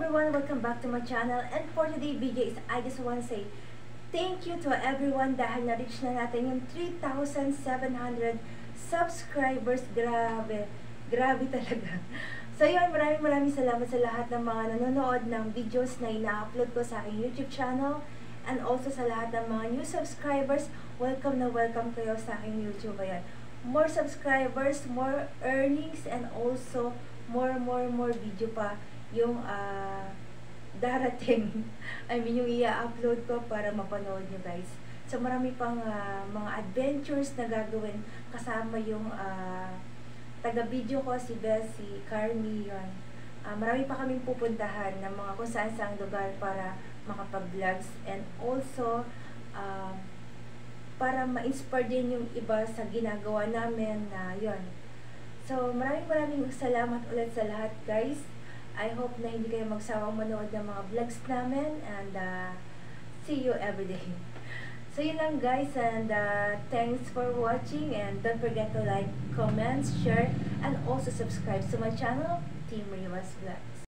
Everyone, welcome back to my channel, and for today video is I just want to say thank you to everyone dahil na-reach na natin yung 3,700 subscribers. Grabe talaga. So yun, maraming salamat sa lahat ng mga nanonood ng videos na ina-upload ko sa aking YouTube channel, and also sa lahat ng mga new subscribers. Welcome na welcome kayo sa aking YouTube. Ayan, more subscribers, more earnings, and also more video pa yung darating. I mean, yung i-upload ko para mapanood nyo guys. So marami pang mga adventures na gagawin kasama yung taga-video ko, si Beth, si Carmi, yun. Marami pa kaming pupuntahan ng mga kung saan saang lugar para makapag-vlogs, and also para ma-inspire din yung iba sa ginagawa namin na yun. So maraming salamat ulit sa lahat guys. I hope na hindi kayo magsawang manood ng mga vlogs namin, and see you every day. So yun lang guys, and thanks for watching, and don't forget to like, comment, share, and also subscribe to my channel, Team Rimas Vlogs.